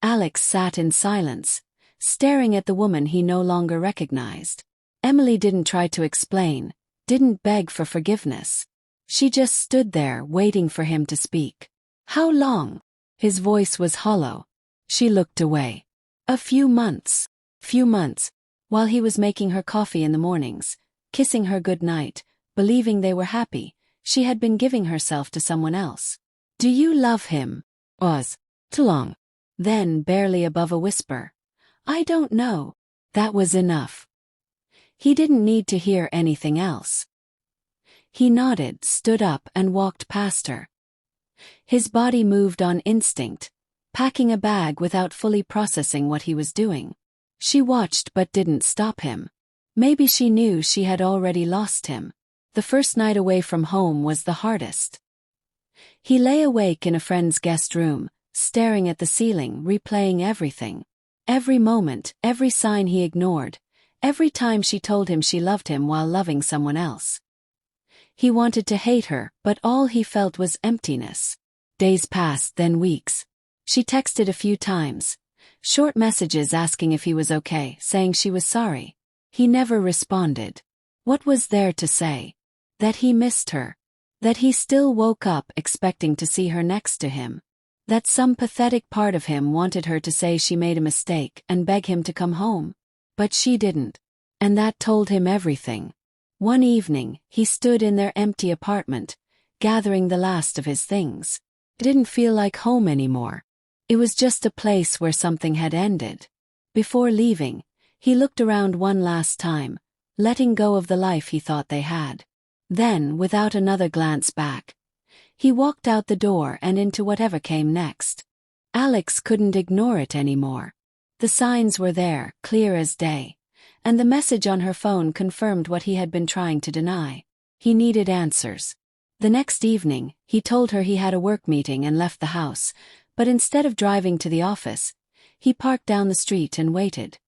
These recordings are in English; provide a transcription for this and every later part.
Alex sat in silence, staring at the woman he no longer recognized. Emily didn't try to explain, didn't beg for forgiveness. She just stood there waiting for him to speak. How long? His voice was hollow. She looked away. A few months. While he was making her coffee in the mornings, kissing her good night, believing they were happy, she had been giving herself to someone else. Do you love him? Was. Too long. Then, barely above a whisper. I don't know. That was enough. He didn't need to hear anything else. He nodded, stood up, and walked past her. His body moved on instinct, packing a bag without fully processing what he was doing. She watched but didn't stop him. Maybe she knew she had already lost him. The first night away from home was the hardest. He lay awake in a friend's guest room, staring at the ceiling, replaying everything. Every moment, every sign he ignored, every time she told him she loved him while loving someone else. He wanted to hate her, but all he felt was emptiness. Days passed, then weeks. She texted a few times. Short messages asking if he was okay, saying she was sorry. He never responded. What was there to say? That he missed her. That he still woke up expecting to see her next to him. That some pathetic part of him wanted her to say she made a mistake and beg him to come home. But she didn't. And that told him everything. One evening, he stood in their empty apartment, gathering the last of his things. It didn't feel like home anymore. It was just a place where something had ended. Before leaving, he looked around one last time, letting go of the life he thought they had. Then, without another glance back, he walked out the door and into whatever came next. Alex couldn't ignore it anymore. The signs were there, clear as day. And the message on her phone confirmed what he had been trying to deny. He needed answers. The next evening, he told her he had a work meeting and left the house, but instead of driving to the office, he parked down the street and waited.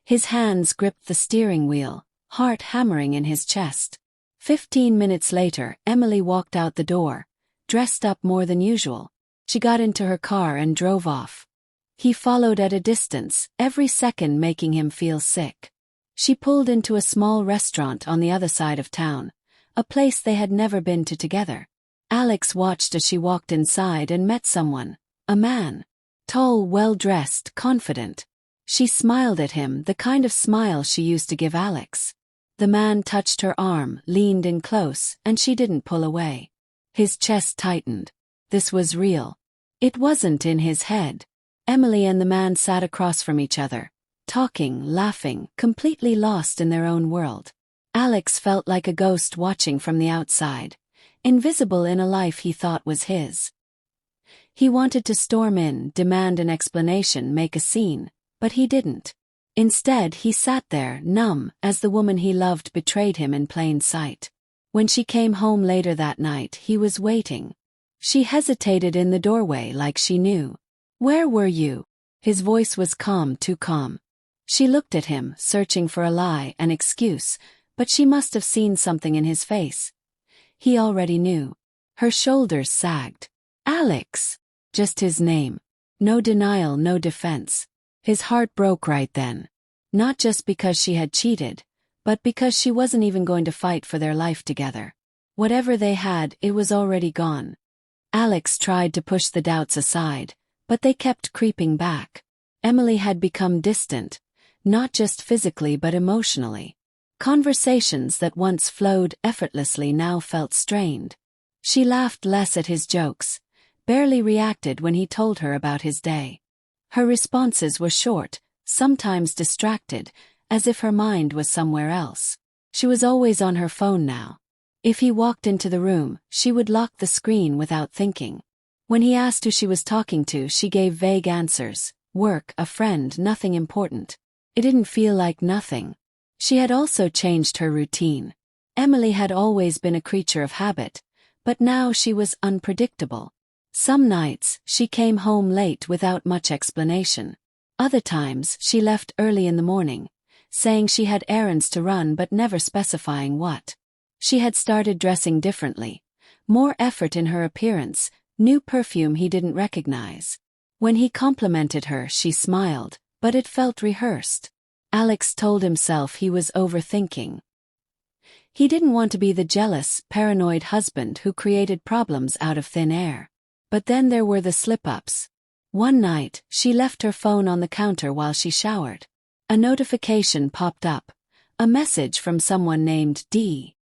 His hands gripped the steering wheel, heart hammering in his chest. 15 minutes later, Emily walked out the door, dressed up more than usual. She got into her car and drove off. He followed at a distance, every second making him feel sick. She pulled into a small restaurant on the other side of town, a place they had never been to together. Alex watched as she walked inside and met someone, a man. Tall, well-dressed, confident. She smiled at him, the kind of smile she used to give Alex. The man touched her arm, leaned in close, and she didn't pull away. His chest tightened. This was real. It wasn't in his head. Emily and the man sat across from each other, talking, laughing, completely lost in their own world. Alex felt like a ghost watching from the outside, invisible in a life he thought was his. He wanted to storm in, demand an explanation, make a scene, but he didn't. Instead, he sat there, numb, as the woman he loved betrayed him in plain sight. When she came home later that night, he was waiting. She hesitated in the doorway like she knew. Where were you? His voice was calm, too calm. She looked at him, searching for a lie, an excuse, but she must have seen something in his face. He already knew. Her shoulders sagged. Alex! Just his name. No denial, no defense. His heart broke right then. Not just because she had cheated, but because she wasn't even going to fight for their life together. Whatever they had, it was already gone. Alex tried to push the doubts aside, but they kept creeping back. Emily had become distant, not just physically but emotionally. Conversations that once flowed effortlessly now felt strained. She laughed less at his jokes, barely reacted when he told her about his day. Her responses were short, sometimes distracted, as if her mind was somewhere else. She was always on her phone now. If he walked into the room, she would lock the screen without thinking. When he asked who she was talking to, she gave vague answers. Work, a friend, nothing important. It didn't feel like nothing. She had also changed her routine. Emily had always been a creature of habit, but now she was unpredictable. Some nights, she came home late without much explanation. Other times, she left early in the morning, saying she had errands to run but never specifying what. She had started dressing differently. More effort in her appearance, new perfume he didn't recognize. When he complimented her, she smiled, but it felt rehearsed. Alex told himself he was overthinking. He didn't want to be the jealous, paranoid husband who created problems out of thin air. But then there were the slip-ups. One night, she left her phone on the counter while she showered. A notification popped up. A message from someone named D.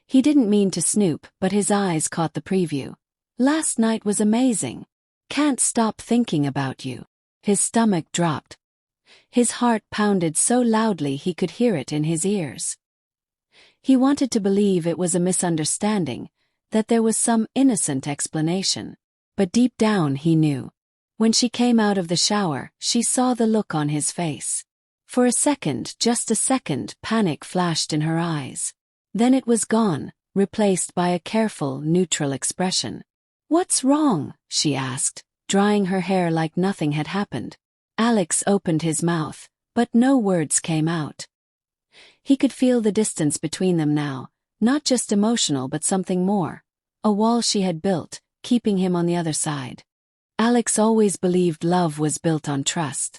He didn't mean to snoop, but his eyes caught the preview. "Last night was amazing. Can't stop thinking about you." His stomach dropped. His heart pounded so loudly he could hear it in his ears. He wanted to believe it was a misunderstanding, that there was some innocent explanation. But deep down he knew. When she came out of the shower, she saw the look on his face. For a second, just a second, panic flashed in her eyes. Then it was gone, replaced by a careful, neutral expression. "What's wrong?" she asked, drying her hair like nothing had happened. Alex opened his mouth, but no words came out. He could feel the distance between them now, not just emotional but something more. A wall she had built, keeping him on the other side. Alex always believed love was built on trust.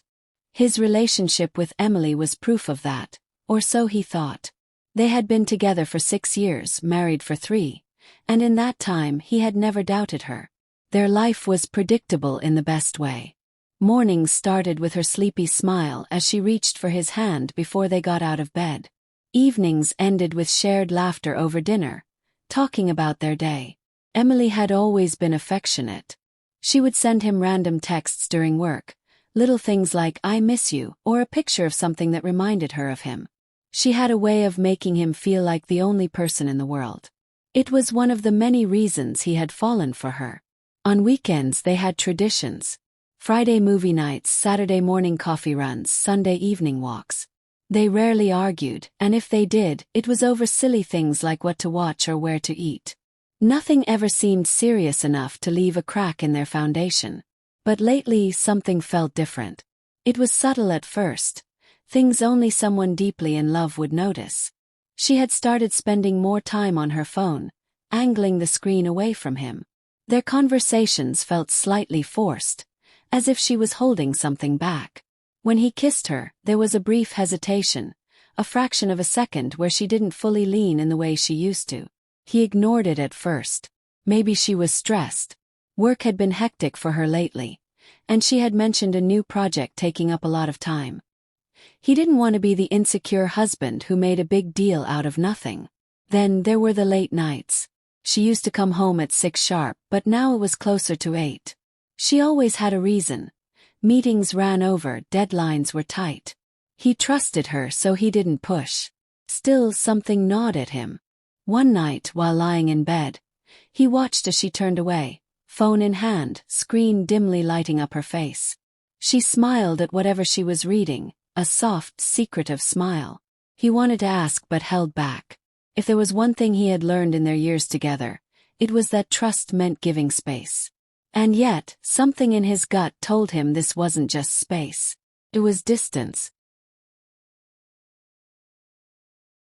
His relationship with Emily was proof of that, or so he thought. They had been together for 6 years, married for 3, and in that time he had never doubted her. Their life was predictable in the best way. Mornings started with her sleepy smile as she reached for his hand before they got out of bed. Evenings ended with shared laughter over dinner, talking about their day. Emily had always been affectionate. She would send him random texts during work, little things like "I miss you" or a picture of something that reminded her of him. She had a way of making him feel like the only person in the world. It was one of the many reasons he had fallen for her. On weekends they had traditions. Friday movie nights, Saturday morning coffee runs, Sunday evening walks. They rarely argued, and if they did, it was over silly things like what to watch or where to eat. Nothing ever seemed serious enough to leave a crack in their foundation. But lately something felt different. It was subtle at first, things only someone deeply in love would notice. She had started spending more time on her phone, angling the screen away from him. Their conversations felt slightly forced, as if she was holding something back. When he kissed her, there was a brief hesitation, a fraction of a second where she didn't fully lean in the way she used to. He ignored it at first. Maybe she was stressed. Work had been hectic for her lately, and she had mentioned a new project taking up a lot of time. He didn't want to be the insecure husband who made a big deal out of nothing. Then there were the late nights. She used to come home at 6 sharp, but now it was closer to 8. She always had a reason. Meetings ran over, deadlines were tight. He trusted her, so he didn't push. Still, something gnawed at him. One night, while lying in bed, he watched as she turned away, phone in hand, screen dimly lighting up her face. She smiled at whatever she was reading, a soft, secretive smile. He wanted to ask but held back. If there was one thing he had learned in their years together, it was that trust meant giving space. And yet, something in his gut told him this wasn't just space. It was distance.